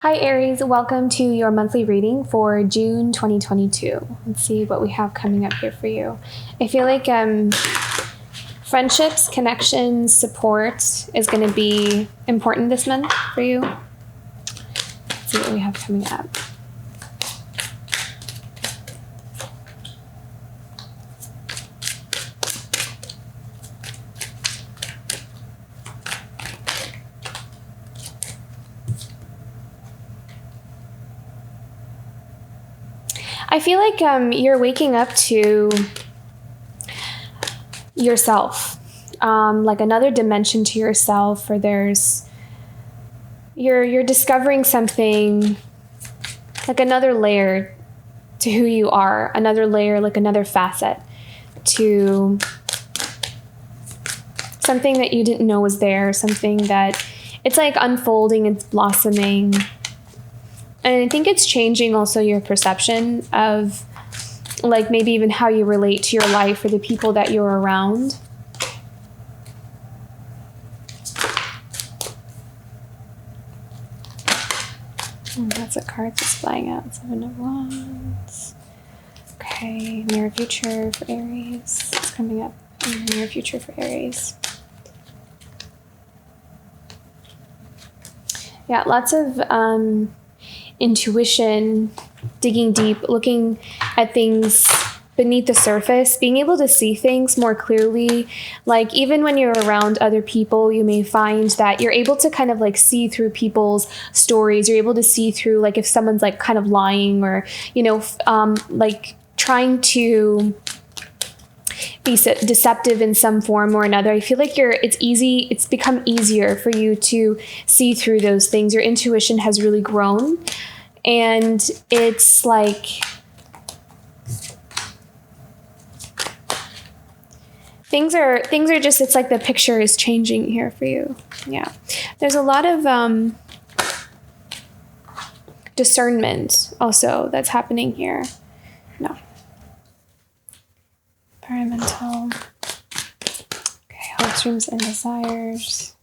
Hi Aries, welcome to your monthly reading for June 2022. Let's see what we have coming up here for you. I feel like friendships, connections, support is going to be important this month for you. Let's see what we have coming up. I feel like you're waking up to yourself, like another dimension to yourself, or you're discovering something, like another layer to who you are, another layer, like another facet to something that you didn't know was there, something that it's like unfolding, it's blossoming. And I think it's changing also your perception of like maybe even how you relate to your life or the people that you're around. That's a card that's flying out. 7 of Wands. Okay, near future for Aries. It's coming up. Near future for Aries. Yeah, lots of intuition, digging deep, looking at things beneath the surface, being able to see things more clearly. Like even when you're around other people, you may find that you're able to kind of like see through people's stories. You're able to see through like if someone's like kind of lying or, you know, like trying to be deceptive in some form or another. I feel like it's become easier for you to see through those things. Your intuition has really grown, and it's like things are just, it's like the picture is changing here for you. Yeah. There's a lot of discernment also that's happening here. No. Environmental. Okay, hopes, dreams, and desires.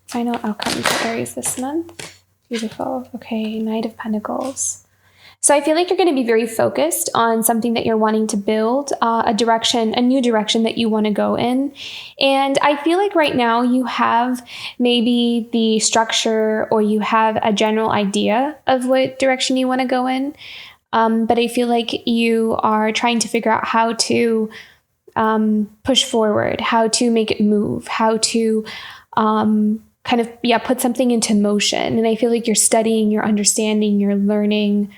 Final outcome for Aries this month. Beautiful. Okay, Knight of Pentacles. So I feel like you're going to be very focused on something that you're wanting to build, a new direction that you want to go in. And I feel like right now you have maybe the structure or you have a general idea of what direction you want to go in. But I feel like you are trying to figure out how to push forward, how to make it move, how to put something into motion. And I feel like you're studying, you're understanding, you're learning.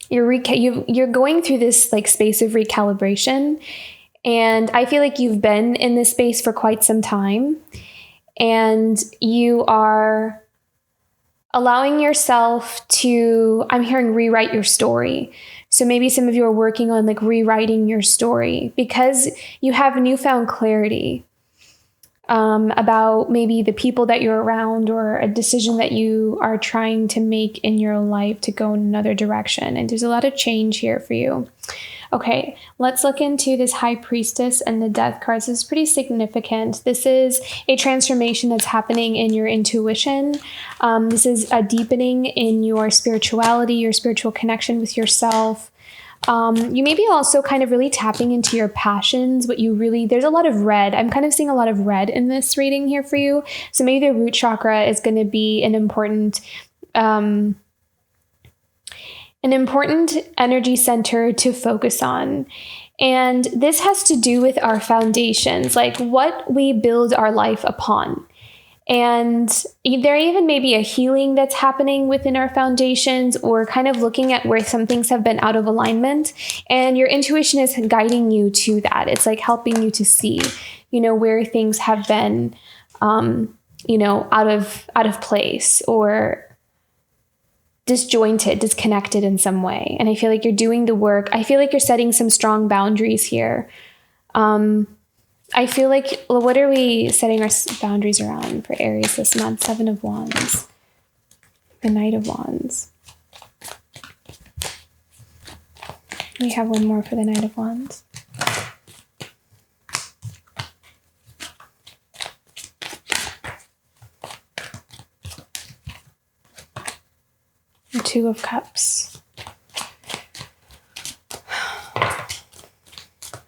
You're going through this like space of recalibration, and I feel like you've been in this space for quite some time, and you are allowing yourself to, I'm hearing, rewrite your story. So maybe some of you are working on like rewriting your story because you have newfound clarity about maybe the people that you're around or a decision that you are trying to make in your life to go in another direction. And there's a lot of change here for you. Okay, let's look into this High Priestess and the Death cards. This is pretty significant. This is a transformation that's happening in your intuition. This is a deepening in your spirituality, your spiritual connection with yourself. You may be also kind of really tapping into your passions, there's a lot of red. I'm kind of seeing a lot of red in this reading here for you. So maybe the root chakra is going to be an important energy center to focus on. And this has to do with our foundations, like what we build our life upon. And there even may be a healing that's happening within our foundations, or kind of looking at where some things have been out of alignment, and your intuition is guiding you to that. It's like helping you to see, where things have been, out of place or disjointed, disconnected in some way. And I feel like you're doing the work. I feel like you're setting some strong boundaries here. I feel like, what are we setting our boundaries around for Aries this month? 7 of Wands. The Knight of Wands. We have one more for the Knight of Wands. The Two of Cups.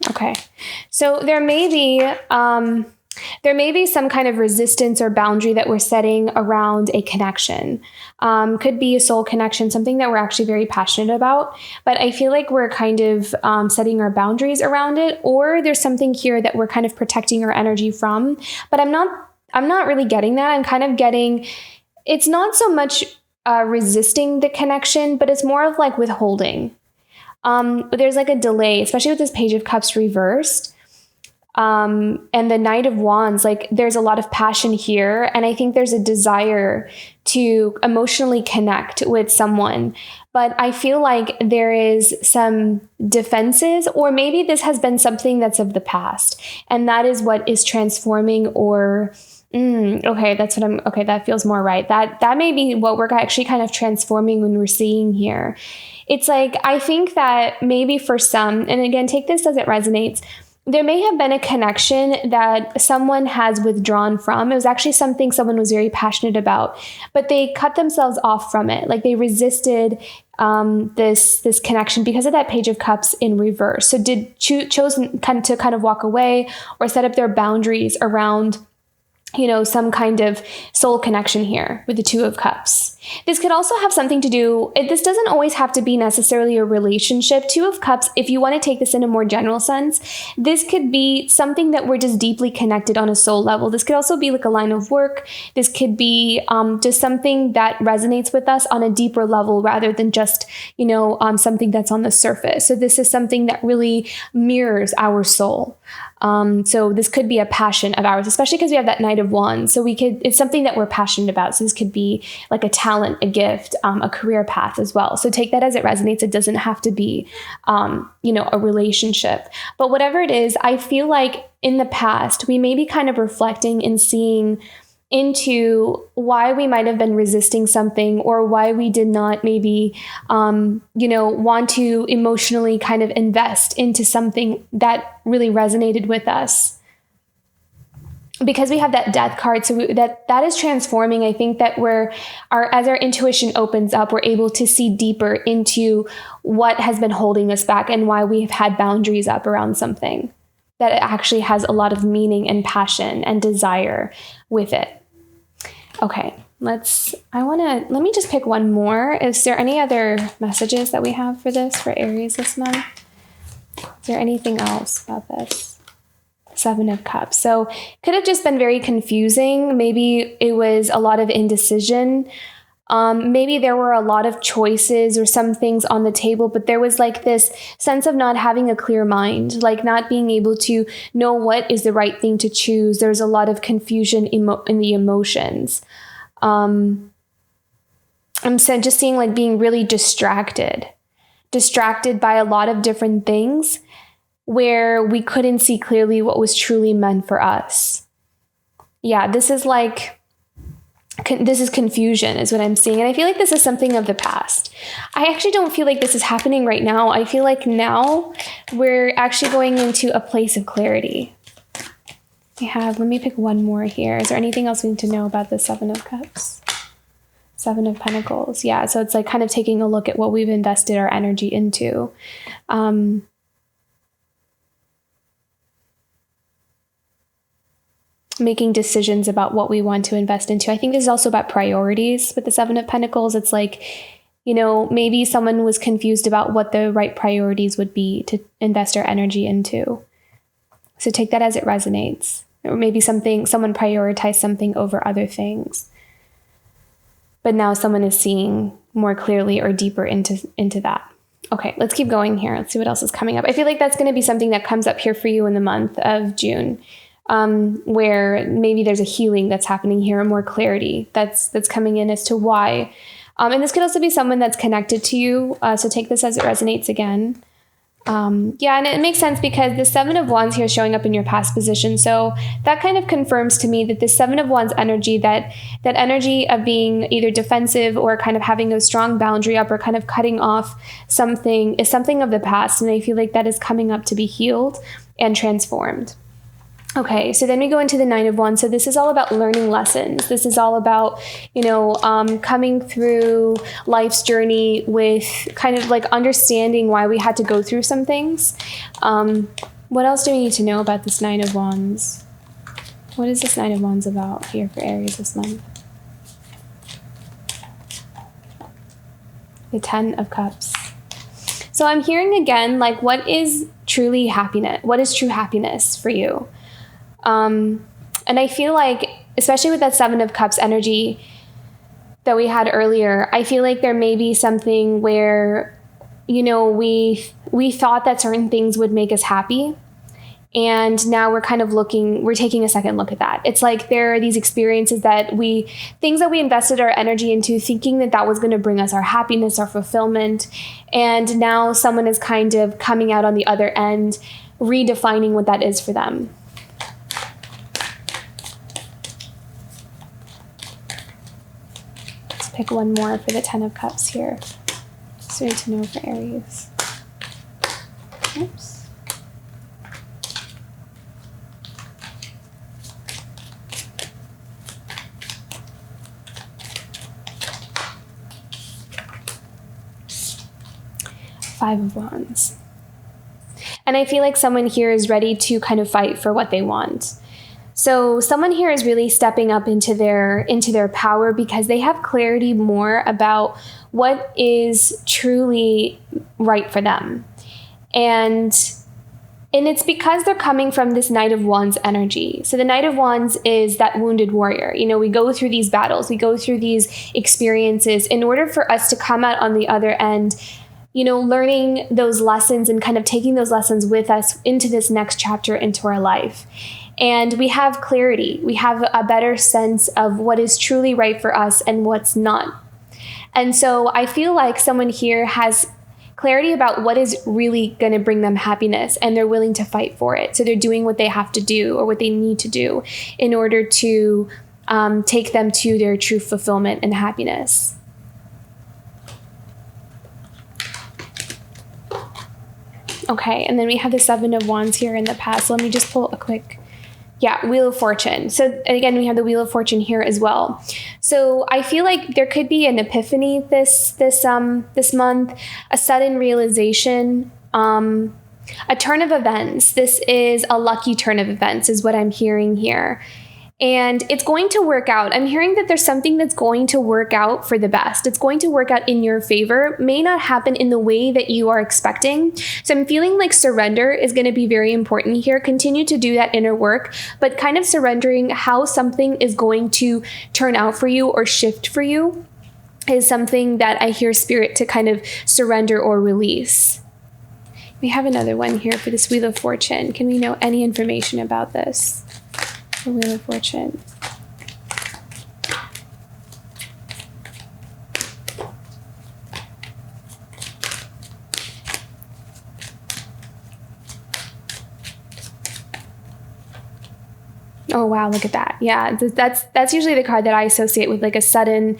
Okay, so there may be some kind of resistance or boundary that we're setting around a connection. Could be a soul connection, something that we're actually very passionate about, but I feel like we're kind of setting our boundaries around it, or there's something here that we're kind of protecting our energy from. But I'm not really getting that. I'm kind of getting, it's not so much resisting the connection, but it's more of like withholding. There's like a delay, especially with this Page of Cups reversed. And the Knight of Wands, like there's a lot of passion here. And I think there's a desire to emotionally connect with someone. But I feel like there is some defenses, or maybe this has been something that's of the past. And that is what is transforming, or okay, that feels more right. That may be what we're actually kind of transforming when we're seeing here. It's like, I think that maybe for some, and again, take this as it resonates, there may have been a connection that someone has withdrawn from. It was actually something someone was very passionate about, but they cut themselves off from it. Like they resisted this connection because of that Page of Cups in reverse. So chose to kind of walk away or set up their boundaries around, you know, some kind of soul connection here with the Two of Cups. This could also have something to do, this doesn't always have to be necessarily a relationship. Two of Cups, if you want to take this in a more general sense, this could be something that we're just deeply connected on a soul level. This could also be like a line of work. This could be just something that resonates with us on a deeper level rather than just, you know, something that's on the surface. So this is something that really mirrors our soul. So this could be a passion of ours, especially because we have that Knight of Wands. So it's something that we're passionate about. So this could be like a talent, a gift, a career path as well. So take that as it resonates. It doesn't have to be, a relationship, but whatever it is, I feel like in the past, we may be kind of reflecting and seeing into why we might have been resisting something, or why we did not maybe, want to emotionally kind of invest into something that really resonated with us. Because we have that Death card, so that is transforming. I think that as our intuition opens up, we're able to see deeper into what has been holding us back and why we've had boundaries up around something that actually has a lot of meaning and passion and desire with it. Okay, let me just pick one more. Is there any other messages that we have for this, for Aries this month? Is there anything else about this? Seven of Cups. So could have just been very confusing. Maybe it was a lot of indecision. Maybe there were a lot of choices or some things on the table, but there was like this sense of not having a clear mind, like not being able to know what is the right thing to choose. There's a lot of confusion in the emotions. I'm just seeing like being really distracted by a lot of different things, where we couldn't see clearly what was truly meant for us. Yeah, this is confusion is what I'm seeing. And I feel like this is something of the past. I actually don't feel like this is happening right now. I feel like now we're actually going into a place of clarity. Let me pick one more here. Is there anything else we need to know about the Seven of Cups? Seven of Pentacles. Yeah, so it's like kind of taking a look at what we've invested our energy into. Making decisions about what we want to invest into. I think this is also about priorities with the Seven of Pentacles. It's like, maybe someone was confused about what the right priorities would be to invest our energy into. So take that as it resonates. Or maybe someone prioritized something over other things. But now someone is seeing more clearly or deeper into that. Okay, let's keep going here. Let's see what else is coming up. I feel like that's going to be something that comes up here for you in the month of June. Where maybe there's a healing that's happening here, and more clarity that's coming in as to why. And this could also be someone that's connected to you. So take this as it resonates again. Yeah, and it makes sense because the Seven of Wands here is showing up in your past position. So that kind of confirms to me that the Seven of Wands energy, that energy of being either defensive or kind of having a strong boundary up or kind of cutting off something, is something of the past. And I feel like that is coming up to be healed and transformed. Okay, so then we go into the Nine of Wands. So this is all about learning lessons. This is all about, coming through life's journey with kind of like understanding why we had to go through some things. What else do we need to know about this Nine of Wands? What is this Nine of Wands about here for Aries this month? The Ten of Cups. So I'm hearing again, like, what is truly happiness? What is true happiness for you? And I feel like, especially with that Seven of Cups energy that we had earlier, I feel like there may be something where, we thought that certain things would make us happy. And now we're kind of we're taking a second look at that. It's like there are these experiences things that we invested our energy into thinking that was going to bring us our happiness, our fulfillment. And now someone is kind of coming out on the other end, redefining what that is for them. Pick one more for the Ten of Cups here. Just need to know for Aries. Oops. Five of Wands. And I feel like someone here is ready to kind of fight for what they want. So someone here is really stepping up into their power because they have clarity more about what is truly right for them. And it's because they're coming from this Knight of Wands energy. So the Knight of Wands is that wounded warrior. We go through these battles, we go through these experiences in order for us to come out on the other end, learning those lessons and kind of taking those lessons with us into this next chapter into our life. And we have clarity. We have a better sense of what is truly right for us and what's not. And so I feel like someone here has clarity about what is really going to bring them happiness, and they're willing to fight for it. So they're doing what they have to do or what they need to do in order to take them to their true fulfillment and happiness. Okay, and then we have the Seven of Wands here in the past. So let me just pull a quick... Yeah, Wheel of Fortune. So again, we have the Wheel of Fortune here as well. So I feel like there could be an epiphany this month, a sudden realization, a turn of events. This is a lucky turn of events is what I'm hearing here. And it's going to work out. I'm hearing that there's something that's going to work out for the best. It's going to work out in your favor. May not happen in the way that you are expecting. So I'm feeling like surrender is going to be very important here. Continue to do that inner work, but kind of surrendering how something is going to turn out for you or shift for you is something that I hear Spirit to kind of surrender or release. We have another one here for this Wheel of Fortune. Can we know any information about this? The Wheel of Fortune. Oh wow, look at that. Yeah, that's usually the card that I associate with like a sudden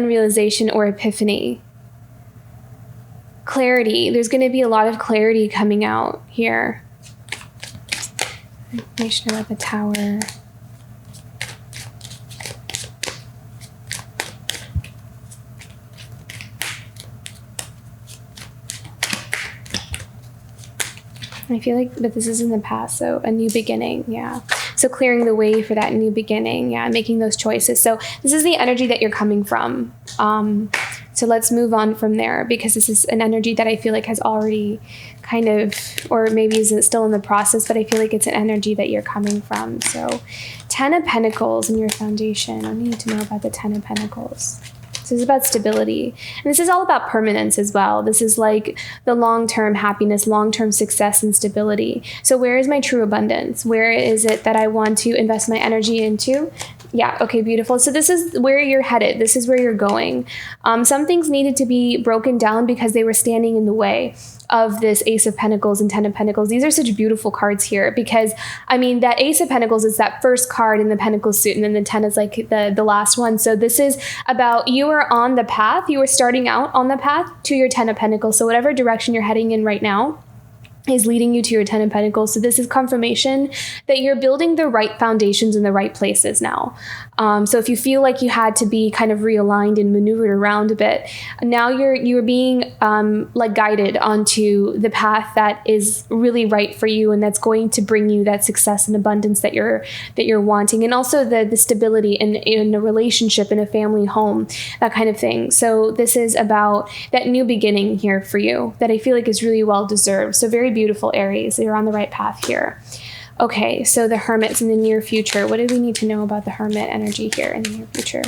realization or epiphany. Clarity. There's going to be a lot of clarity coming out here. Information about the Tower. I feel like, but this is in the past, so a new beginning, yeah. So clearing the way for that new beginning, yeah, making those choices. So this is the energy that you're coming from. So let's move on from there, because this is an energy that I feel like has already kind of, or maybe is still in the process, but I feel like it's an energy that you're coming from. So 10 of Pentacles in your foundation. I need to know about the 10 of Pentacles. This is about stability. And this is all about permanence as well. This is like the long-term happiness, long-term success and stability. So where is my true abundance? Where is it that I want to invest my energy into? Yeah. Okay. Beautiful. So this is where you're headed. This is where you're going. Some things needed to be broken down because they were standing in the way of this Ace of Pentacles and Ten of Pentacles. These are such beautiful cards here because, I mean, that Ace of Pentacles is that first card in the Pentacles suit, and then the 10 is like the last one. So this is about you are on the path. You are starting out on the path to your Ten of Pentacles. So whatever direction you're heading in right now is leading you to your Ten of Pentacles. So this is confirmation that you're building the right foundations in the right places now. So if you feel like you had to be kind of realigned and maneuvered around a bit, now you're being like guided onto the path that is really right for you, and that's going to bring you that success and abundance that you're wanting, and also the stability in a relationship, in a family home, that kind of thing. So this is about that new beginning here for you that I feel like is really well deserved. So very beautiful, Aries. You're on the right path here. Okay, so the Hermit's in the near future. What do we need to know about the Hermit energy here in the near future?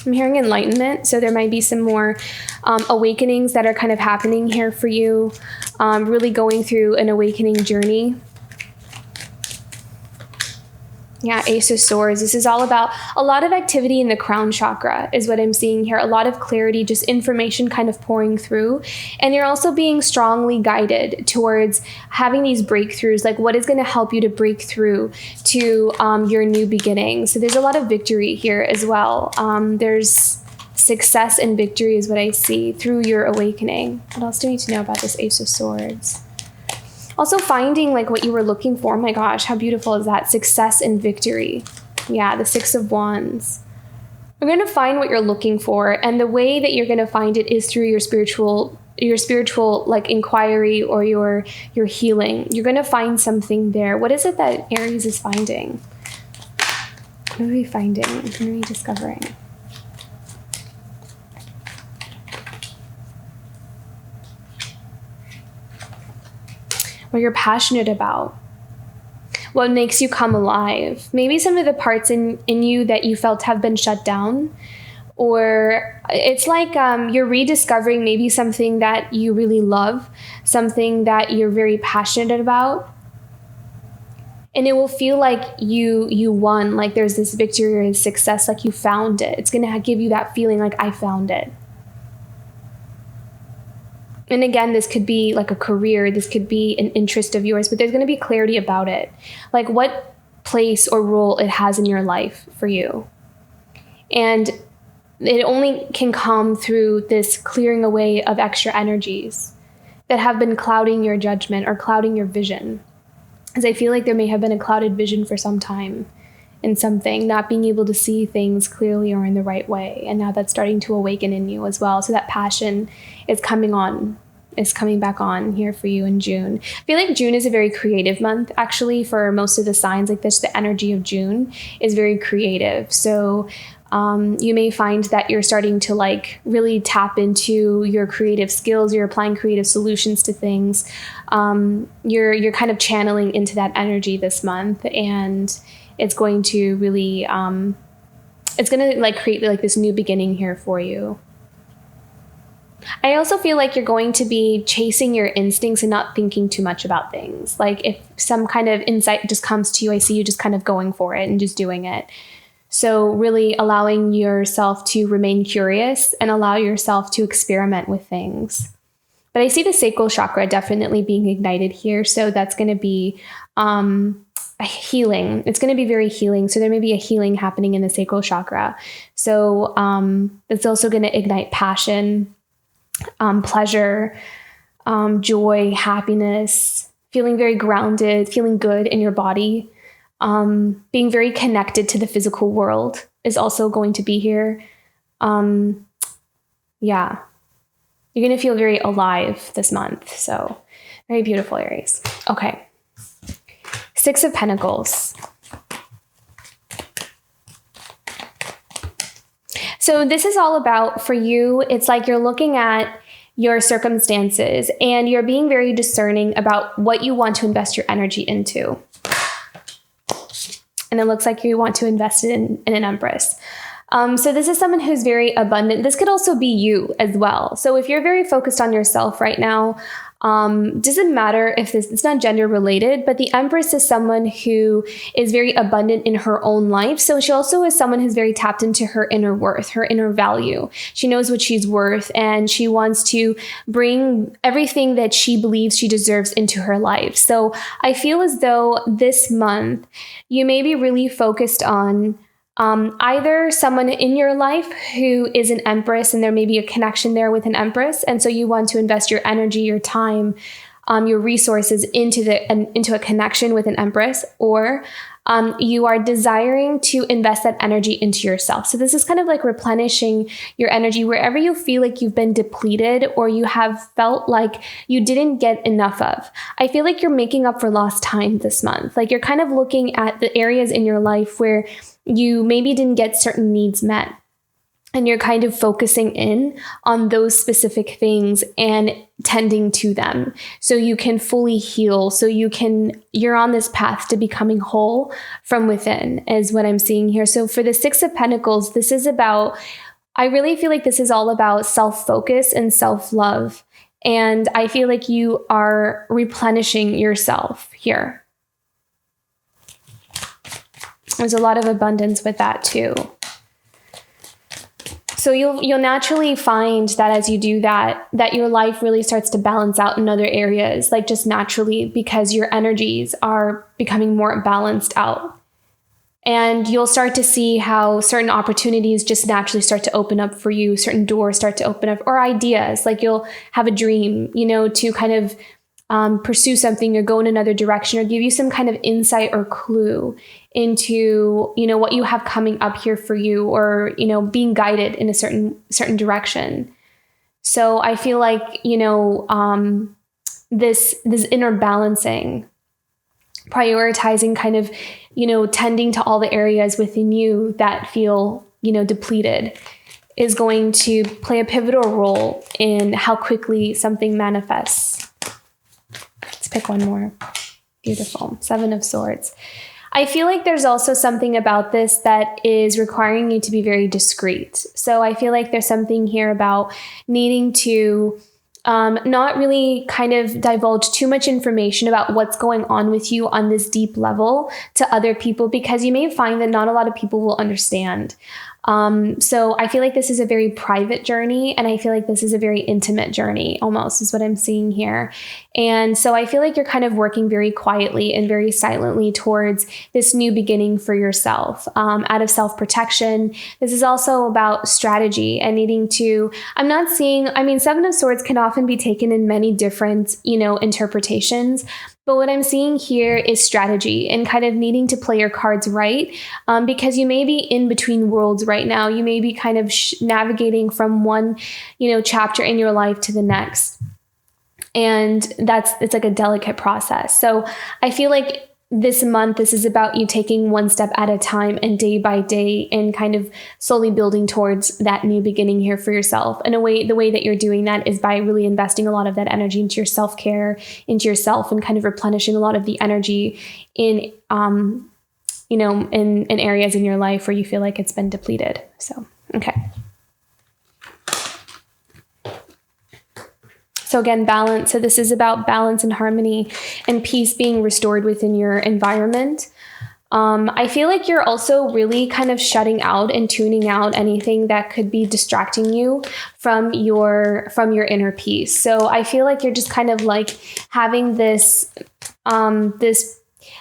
I'm hearing enlightenment, so there might be some more awakenings that are kind of happening here for you, really going through an awakening journey. Yeah, Ace of Swords. This is all about a lot of activity in the crown chakra is what I'm seeing here. A lot of clarity, just information kind of pouring through. And you're also being strongly guided towards having these breakthroughs, like what is going to help you to break through to your new beginning. So there's a lot of victory here as well. There's success and victory is what I see through your awakening. What else do we need to know about this Ace of Swords? Also finding like what you were looking for. Oh my gosh, how beautiful is that? Success and victory. Yeah, the Six of Wands. You're going to find what you're looking for, and the way that you're going to find it is through your spiritual like inquiry or your healing. You're going to find something there. What is it that Aries is finding? What are we finding? What are we discovering? What you're passionate about, what makes you come alive. Maybe some of the parts in you that you felt have been shut down, or it's like you're rediscovering maybe something that you really love, something that you're very passionate about. And it will feel like you won, like there's this victory or success, like you found it. It's going to give you that feeling like I found it. And again, this could be like a career, this could be an interest of yours, but there's going to be clarity about it. Like what place or role it has in your life for you. And it only can come through this clearing away of extra energies that have been clouding your judgment or clouding your vision. As I feel like there may have been a clouded vision for some time in something, not being able to see things clearly or in the right way. And now that's starting to awaken in you as well. So that passion is coming back on here for you in June. I feel like June is a very creative month, actually, for most of the signs like this. The energy of June is very creative. So you may find that you're starting to like really tap into your creative skills. You're applying creative solutions to things. You're kind of channeling into that energy this month, and it's going to really, it's going to like create like this new beginning here for you. I also feel like you're going to be chasing your instincts and not thinking too much about things. Like if some kind of insight just comes to you, I see you just kind of going for it and just doing it. So really allowing yourself to remain curious and allow yourself to experiment with things. But I see the sacral chakra definitely being ignited here. So that's going to be healing. It's going to be very healing. So there may be a healing happening in the sacral chakra. So it's also going to ignite passion, pleasure, joy, happiness, feeling very grounded, feeling good in your body. Being very connected to the physical world is also going to be here. Yeah. You're going to feel very alive this month. So very beautiful, Aries. Okay. Six of Pentacles. So this is all about, for you, it's like you're looking at your circumstances and you're being very discerning about what you want to invest your energy into. And it looks like you want to invest in an Empress. So this is someone who's very abundant. This could also be you as well. So if you're very focused on yourself right now, doesn't matter if it's not gender related, but the Empress is someone who is very abundant in her own life. So she also is someone who's very tapped into her inner worth, her inner value. She knows what she's worth, and she wants to bring everything that she believes she deserves into her life. So I feel as though this month you may be really focused on either someone in your life who is an Empress, and there may be a connection there with an Empress, and so you want to invest your energy, your time, your resources into a connection with an Empress, or you are desiring to invest that energy into yourself. So this is kind of like replenishing your energy wherever you feel like you've been depleted or you have felt like you didn't get enough of. I feel like you're making up for lost time this month. Like you're kind of looking at the areas in your life where you maybe didn't get certain needs met, and you're kind of focusing in on those specific things and tending to them so you can fully heal, so you're on this path to becoming whole from within, is what I'm seeing here. So for the Six of Pentacles, this is about, I really feel like this is all about self-focus and self-love. And I feel like you are replenishing yourself here. There's a lot of abundance with that too. So you'll naturally find that as you do that your life really starts to balance out in other areas, like just naturally, because your energies are becoming more balanced out. And you'll start to see how certain opportunities just naturally start to open up for you, certain doors start to open up, or ideas, like you'll have a dream, to kind of pursue something or go in another direction, or give you some kind of insight or clue into, what you have coming up here for you, or, being guided in a certain direction. So I feel like, this inner balancing, prioritizing kind of, tending to all the areas within you that feel, depleted, is going to play a pivotal role in how quickly something manifests. Let's pick one more. Beautiful. Seven of Swords. I feel like there's also something about this that is requiring you to be very discreet. So I feel like there's something here about needing to not really kind of divulge too much information about what's going on with you on this deep level to other people, because you may find that not a lot of people will understand. So I feel like this is a very private journey, and I feel like this is a very intimate journey, almost, is what I'm seeing here. And so I feel like you're kind of working very quietly and very silently towards this new beginning for yourself, out of self-protection. This is also about strategy and needing to, Seven of Swords can often be taken in many different, interpretations. But what I'm seeing here is strategy and kind of needing to play your cards right, because you may be in between worlds right now. You may be kind of navigating from one, chapter in your life to the next. And it's like a delicate process. So I feel like this month, this is about you taking one step at a time and day by day, and kind of slowly building towards that new beginning here for yourself. And the way that you're doing that is by really investing a lot of that energy into your self-care, into yourself, and kind of replenishing a lot of the energy in, in areas in your life where you feel like it's been depleted. So, okay. So again, balance. So this is about balance and harmony and peace being restored within your environment. I feel like you're also really kind of shutting out and tuning out anything that could be distracting you from your inner peace. So I feel like you're just kind of like having this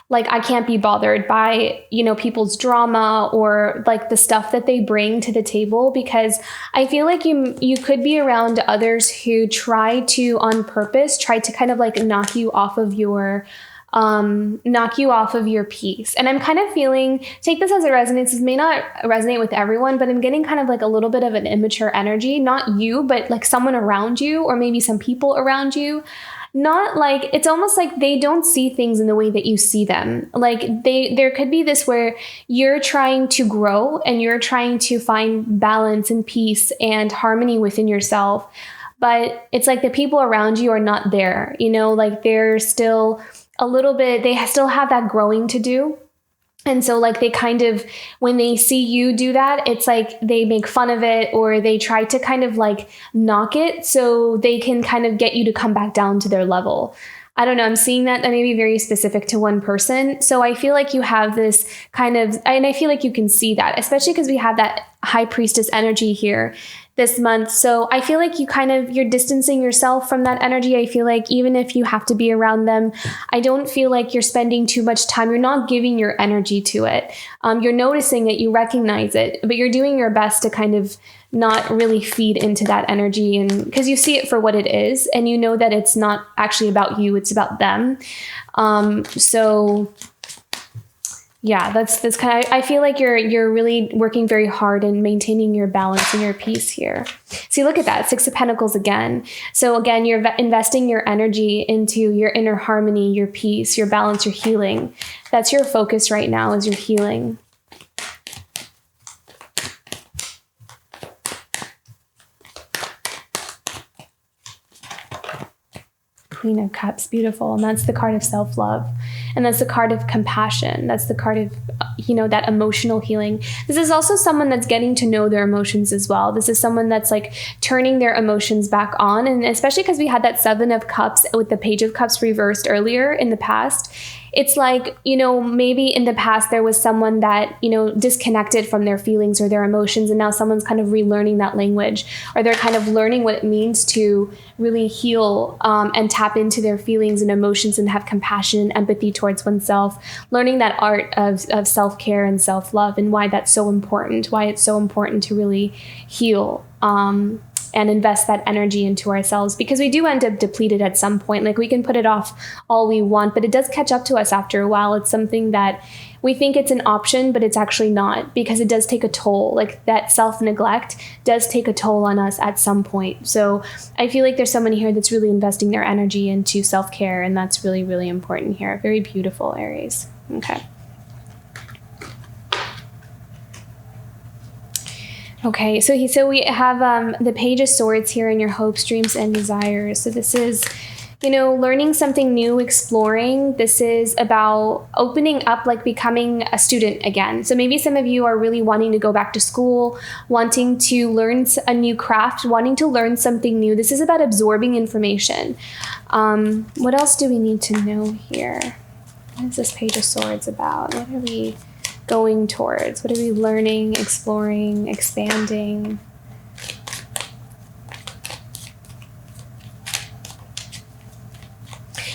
like, I can't be bothered by, people's drama or like the stuff that they bring to the table, because I feel like you could be around others who try to, on purpose, try to kind of like knock you off of your peace. And I'm kind of feeling, take this as a resonance. This may not resonate with everyone, but I'm getting kind of like a little bit of an immature energy, not you, but like someone around you, or maybe some people around you. Not like, it's almost like they don't see things in the way that you see them. Like there could be this where you're trying to grow and you're trying to find balance and peace and harmony within yourself. But it's like the people around you are not there, like they're still a little bit, they still have that growing to do. And so like they kind of, when they see you do that, it's like they make fun of it, or they try to kind of like knock it so they can kind of get you to come back down to their level. I don't know. I'm seeing that may be very specific to one person. So I feel like you have this kind of, and I feel like you can see that, especially because we have that High Priestess energy here this month. So I feel like you're distancing yourself from that energy. I feel like even if you have to be around them, I don't feel like you're spending too much time. You're not giving your energy to it. You're noticing it, you recognize it, but you're doing your best to kind of not really feed into that energy, and because you see it for what it is, and you know that it's not actually about you, it's about them. So yeah, that's kind of, I feel like you're really working very hard and maintaining your balance and your peace here. See, look at that, Six of Pentacles again. So again, you're investing your energy into your inner harmony, your peace, your balance, your healing. That's your focus right now, is your healing. Queen of Cups, beautiful. And that's the card of self-love. And that's the card of compassion. That's the card of, that emotional healing. This is also someone that's getting to know their emotions as well. This is someone that's like turning their emotions back on. And especially because we had that Seven of Cups with the Page of Cups reversed earlier in the past. It's like, maybe in the past there was someone that, disconnected from their feelings or their emotions. And now someone's kind of relearning that language, or they're kind of learning what it means to really heal and tap into their feelings and emotions and have compassion and empathy towards oneself, learning that art of self-care and self-love, and why that's so important, why it's so important to really heal and invest that energy into ourselves, because we do end up depleted at some point. Like, we can put it off all we want, but it does catch up to us after a while. It's something that we think it's an option, but it's actually not, because it does take a toll. Like, that self-neglect does take a toll on us at some point. So I feel like there's someone here that's really investing their energy into self-care, and that's really, really important here. Very beautiful, Aries. Okay. Okay, so we have the Page of Swords here in your hopes, dreams, and desires. So this is, learning something new, exploring. This is about opening up, like becoming a student again. So maybe some of you are really wanting to go back to school, wanting to learn a new craft, wanting to learn something new. This is about absorbing information. What else do we need to know here? What is this Page of Swords about? What are we going towards? What are we learning, exploring, expanding?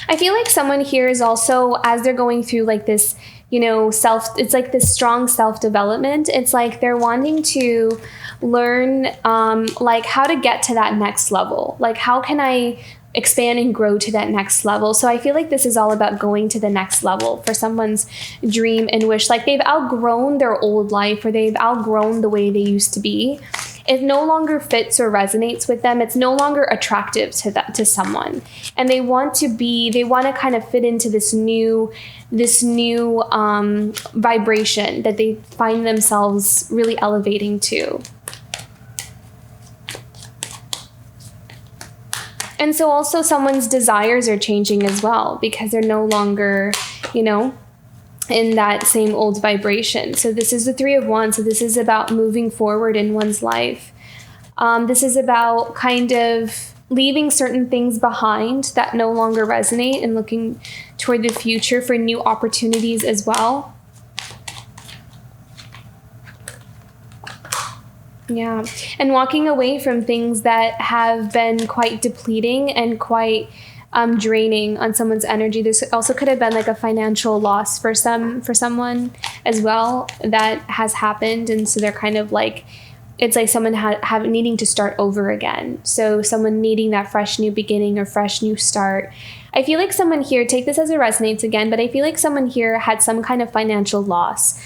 I feel like someone here is also, as they're going through like this, it's like this strong self-development. It's like they're wanting to learn like how to get to that next level. Like, how can I expand and grow to that next level? So I feel like this is all about going to the next level for someone's dream and wish. Like, they've outgrown their old life, or they've outgrown the way they used to be. It no longer fits or resonates with them. It's no longer attractive to someone. And they want to kind of fit into this new vibration that they find themselves really elevating to. And so also someone's desires are changing as well, because they're no longer, in that same old vibration. So this is the Three of Wands. So this is about moving forward in one's life. This is about kind of leaving certain things behind that no longer resonate, and looking toward the future for new opportunities as well. Yeah, and walking away from things that have been quite depleting and quite draining on someone's energy. This also could have been like a financial loss for someone as well that has happened, and so they're kind of like, it's like someone needing to start over again. So someone needing that fresh new beginning or fresh new start. I feel like someone here, take this as it resonates again, but I feel like someone here had some kind of financial loss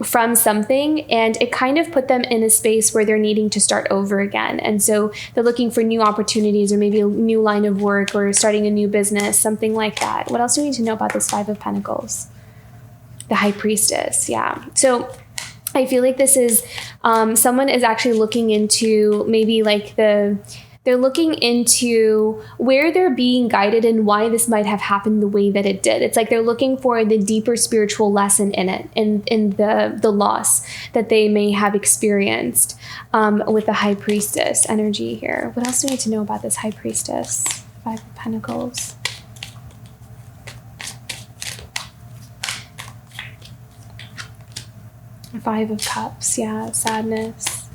from something, and it kind of put them in a space where they're needing to start over again. And so they're looking for new opportunities, or maybe a new line of work, or starting a new business, something like that. What else do we need to know about this Five of Pentacles? The High Priestess. Yeah. So I feel like this is someone is actually looking into maybe like they're They're looking into where they're being guided and why this might have happened the way that it did. It's like they're looking for the deeper spiritual lesson in it, in the loss that they may have experienced with the High Priestess energy here. What else do we need to know about this High Priestess? Five of Pentacles. Five of Cups, yeah, sadness.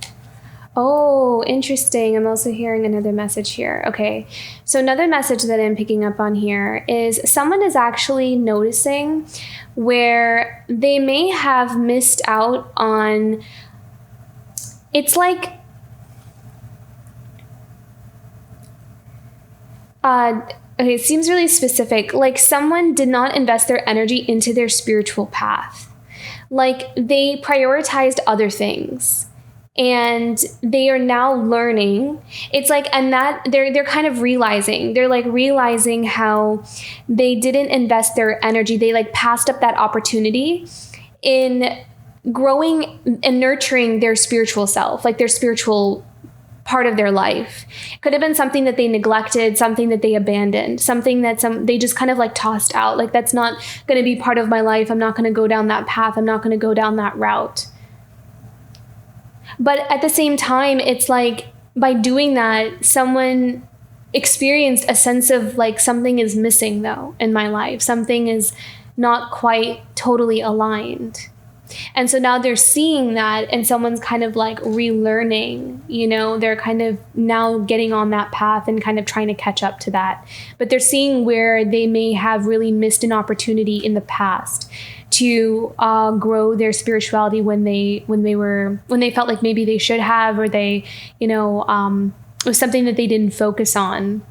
Oh, interesting. I'm also hearing another message here. Okay, so another message that I'm picking up on here is someone is actually noticing where they may have missed out on, it's like, okay, it seems really specific. Like someone did not invest their energy into their spiritual path. Like they prioritized other things and they are now learning. It's like, and that they're kind of realizing, how they didn't invest their energy. They like passed up that opportunity in growing and nurturing their spiritual self, like their spiritual part of their life. It could have been something that they neglected, something that they abandoned, something that they just kind of like tossed out. Like, that's not going to be part of my life. I'm not going to go down that path. I'm not going to go down that route. But at the same time, it's like by doing that, someone experienced a sense of like something is missing though in my life. Something is not quite totally aligned. And so now they're seeing that and someone's kind of like relearning, you know, they're kind of now getting on that path and kind of trying to catch up to that. But they're seeing where they may have really missed an opportunity in the past to grow their spirituality when they felt like maybe they should have, or they, you know, it was something that they didn't focus on.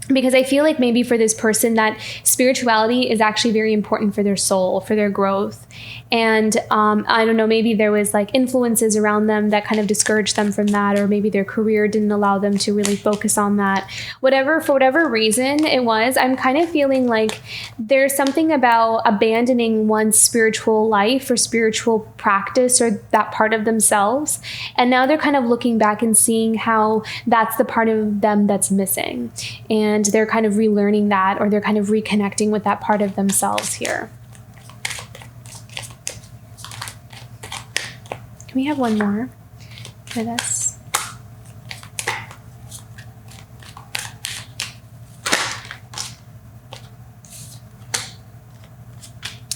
Because I feel like maybe for this person that spirituality is actually very important for their soul, for their growth. And I don't know, maybe there was like influences around them that kind of discouraged them from that, or maybe their career didn't allow them to really focus on that. For whatever reason it was, I'm kind of feeling like there's something about abandoning one's spiritual life or spiritual practice or that part of themselves. And now they're kind of looking back and seeing how that's the part of them that's missing. And they're kind of relearning that, or they're kind of reconnecting with that part of themselves here. Can we have one more for this?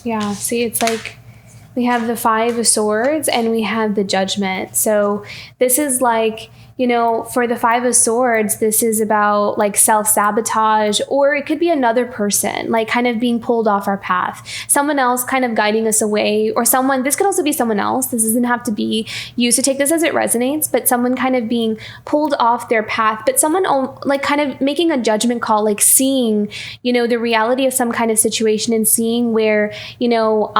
Yeah, see, it's like we have the Five of Swords and we have the Judgment. So this is like, you know, for the Five of Swords, this is about like self-sabotage, or it could be another person, like kind of being pulled off our path. Someone else kind of guiding us away, or this could also be someone else. This doesn't have to be you, so take this as it resonates, but someone kind of being pulled off their path, but someone like kind of making a judgment call, like seeing, you know, the reality of some kind of situation and seeing where, you know,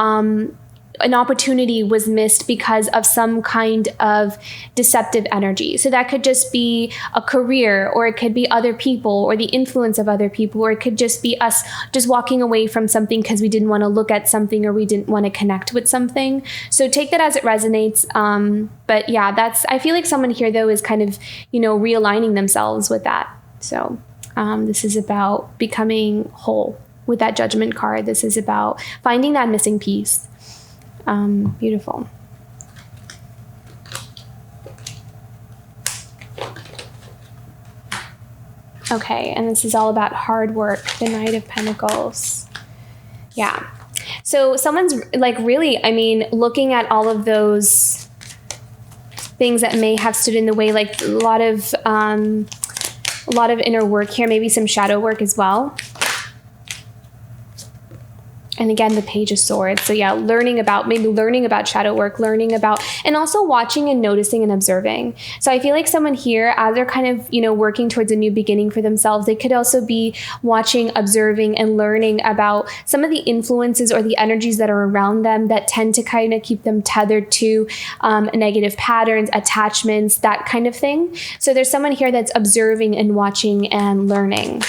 an opportunity was missed because of some kind of deceptive energy. So that could just be a career, or it could be other people, or the influence of other people, or it could just be us just walking away from something because we didn't want to look at something, or we didn't want to connect with something. So take that as it resonates. But yeah, I feel like someone here though is kind of, you know, realigning themselves with that. So this is about becoming whole with that Judgment card. This is about finding that missing piece. Beautiful. Okay, and this is all about hard work, the Knight of Pentacles. Yeah. So someone's like really, I mean, looking at all of those things that may have stood in the way, like a lot of inner work here, maybe some shadow work as well. And again, the Page of Swords. So yeah, learning about shadow work, and also watching and noticing and observing. So I feel like someone here, as they're kind of, you know, working towards a new beginning for themselves, they could also be watching, observing, and learning about some of the influences or the energies that are around them that tend to kind of keep them tethered to negative patterns, attachments, that kind of thing. So there's someone here that's observing and watching and learning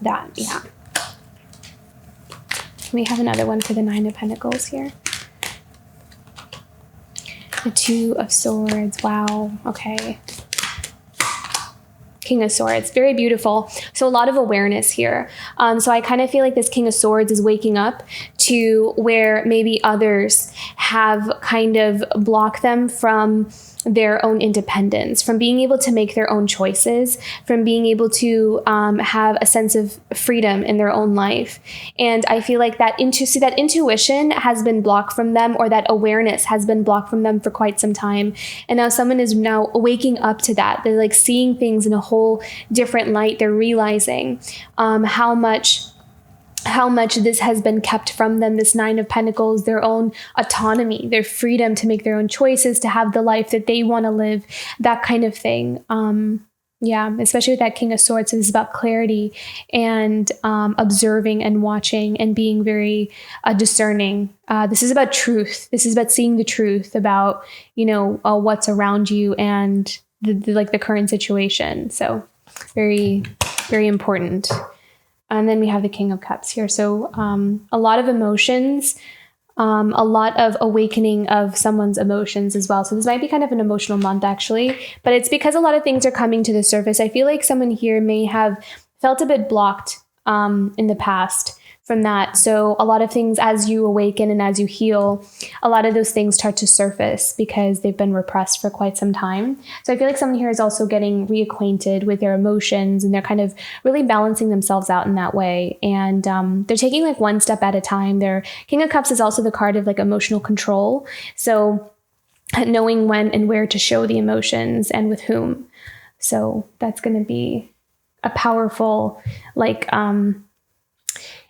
that, yeah. We have another one for the Nine of Pentacles here. The Two of Swords. Wow. Okay. King of Swords. Very beautiful. So a lot of awareness here. So I kind of feel like this King of Swords is waking up to where maybe others have kind of blocked them from their own independence, from being able to make their own choices, from being able to have a sense of freedom in their own life. And I feel like that intuition has been blocked from them, or that awareness has been blocked from them for quite some time. And now someone is now waking up to that. They're like seeing things in a whole different light. They're realizing how much this has been kept from them, this Nine of Pentacles, their own autonomy, their freedom to make their own choices, to have the life that they want to live, that kind of thing. Especially with that King of Swords, it's about clarity and observing and watching and being very discerning. This is about truth. This is about seeing the truth about, what's around you and the current situation. So very, very important. And then we have the King of Cups here. So a lot of emotions, a lot of awakening of someone's emotions as well. So this might be kind of an emotional month, actually, but it's because a lot of things are coming to the surface. I feel like someone here may have felt a bit blocked in the past from that. So a lot of things, as you awaken and as you heal, a lot of those things start to surface because they've been repressed for quite some time. So I feel like someone here is also getting reacquainted with their emotions, and they're kind of really balancing themselves out in that way. And they're taking like one step at a time. Their King of Cups is also the card of like emotional control. So knowing when and where to show the emotions and with whom. So that's going to be a powerful,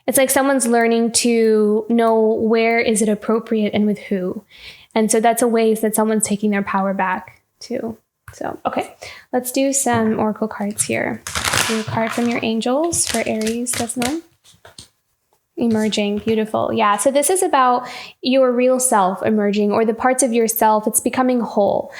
it's like someone's learning to know where is it appropriate and with who. And so that's a ways that someone's taking their power back too. So, okay, let's do some oracle cards here. Do a card from your angels for Aries this month. Emerging. Beautiful. Yeah. So this is about your real self emerging, or the parts of yourself. It's becoming whole.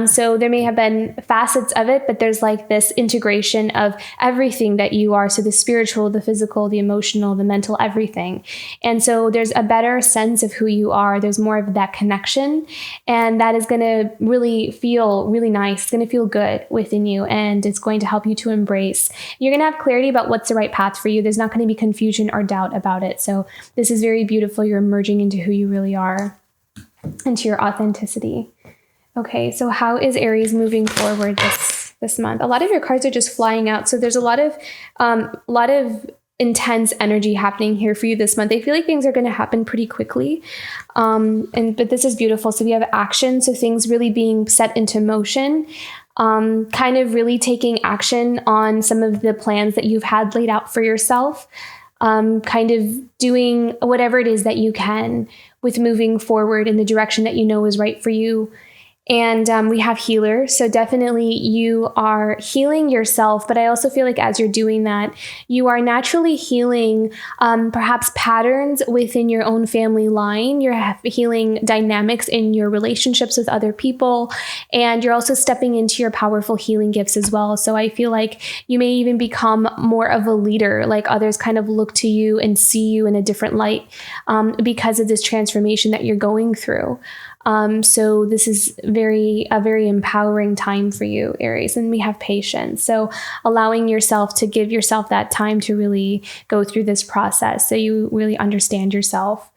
So there may have been facets of it, but there's like this integration of everything that you are. So the spiritual, the physical, the emotional, the mental, everything. And so there's a better sense of who you are. There's more of that connection, and that is going to really feel really nice. It's going to feel good within you, and it's going to help you to embrace. You're going to have clarity about what's the right path for you. There's not going to be confusion or doubt about it. So this is very beautiful. You're emerging into who you really are, into your authenticity. Okay, so how is Aries moving forward this month? A lot of your cards are just flying out. So there's a lot of intense energy happening here for you this month. I feel like things are going to happen pretty quickly. But this is beautiful. So we have action. So things really being set into motion. Kind of really taking action on some of the plans that you've had laid out for yourself. Kind of doing whatever it is that you can with moving forward in the direction that you know is right for you. And we have healer. So definitely you are healing yourself. But I also feel like as you're doing that, you are naturally healing perhaps patterns within your own family line. You're healing dynamics in your relationships with other people. And you're also stepping into your powerful healing gifts as well. So I feel like you may even become more of a leader, like others kind of look to you and see you in a different light because of this transformation that you're going through. So this is a very empowering time for you, Aries. And we have patience. So allowing yourself to give yourself that time to really go through this process, so you really understand yourself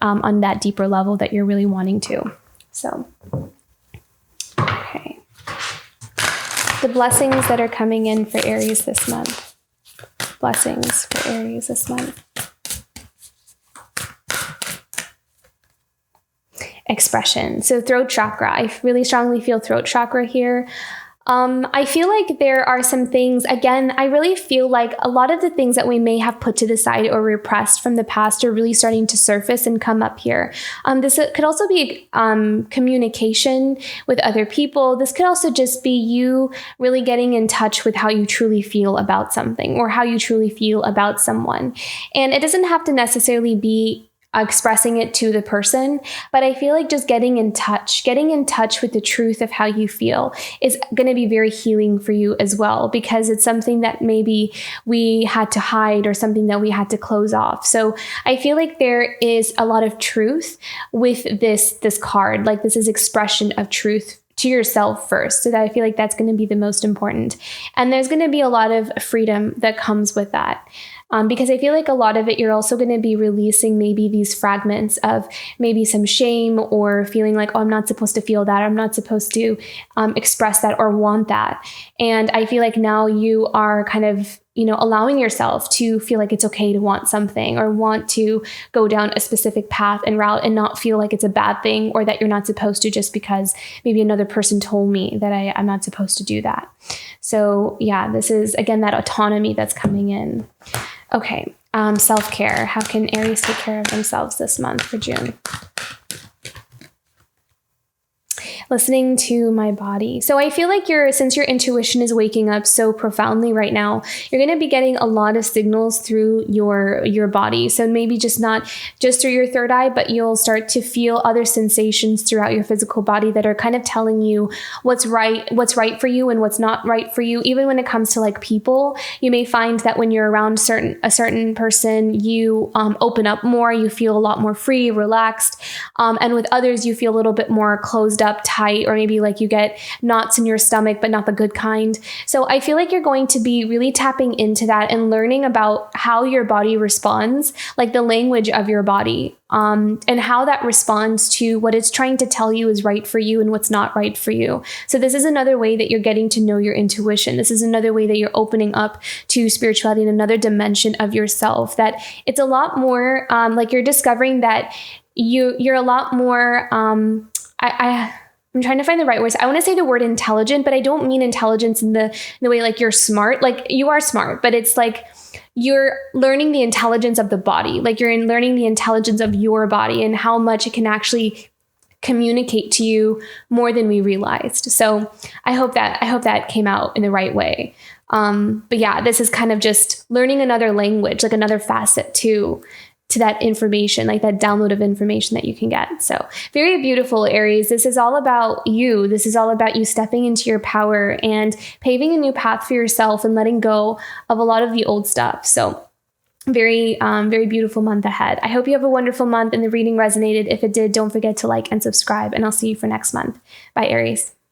on that deeper level that you're really wanting to. So, okay. The blessings that are coming in for Aries this month. Blessings for Aries this month. Expression. So throat chakra. I really strongly feel throat chakra here. I feel like there are some things, again, I really feel like a lot of the things that we may have put to the side or repressed from the past are really starting to surface and come up here. This could also be communication with other people. This could also just be you really getting in touch with how you truly feel about something, or how you truly feel about someone. And it doesn't have to necessarily be expressing it to the person, but I feel like just getting in touch with the truth of how you feel is going to be very healing for you as well, because it's something that maybe we had to hide or something that we had to close off. So I feel like there is a lot of truth with this card. Like this is expression of truth to yourself first. So that I feel like that's going to be the most important. And there's going to be a lot of freedom that comes with that. Because I feel like a lot of it, you're also going to be releasing maybe these fragments of maybe some shame or feeling like, oh, I'm not supposed to feel that. I'm not supposed to express that or want that. And I feel like now you are kind of, allowing yourself to feel like it's okay to want something or want to go down a specific path and route and not feel like it's a bad thing or that you're not supposed to just because maybe another person told me that I'm not supposed to do that. So yeah, this is, again, that autonomy that's coming in. Okay. Self-care. How can Aries take care of themselves this month for June? Listening to my body. So I feel like since your intuition is waking up so profoundly right now, you're going to be getting a lot of signals through your body. So maybe just not just through your third eye, but you'll start to feel other sensations throughout your physical body that are kind of telling you what's right for you and what's not right for you. Even when it comes to like people, you may find that when you're around a certain person, you open up more, you feel a lot more free, relaxed. And with others, you feel a little bit more closed up, tight, or maybe like you get knots in your stomach, but not the good kind. So I feel like you're going to be really tapping into that and learning about how your body responds, like the language of your body, and how that responds to what it's trying to tell you is right for you and what's not right for you. So this is another way that you're getting to know your intuition. This is another way that you're opening up to spirituality and another dimension of yourself, that it's a lot more like you're discovering that you're a lot more I'm trying to find the right words. I want to say the word intelligent, but I don't mean intelligence in the way like you're smart. Like you are smart, but it's like you're learning the intelligence of the body. Like you're learning the intelligence of your body and how much it can actually communicate to you more than we realized. So I hope that came out in the right way. But yeah, this is kind of just learning another language, like another facet to that information, like that download of information that you can get. So very beautiful, Aries. This is all about you. This is all about you stepping into your power and paving a new path for yourself and letting go of a lot of the old stuff. So very, very beautiful month ahead. I hope you have a wonderful month and the reading resonated. If it did, don't forget to like and subscribe, and I'll see you for next month. Bye, Aries.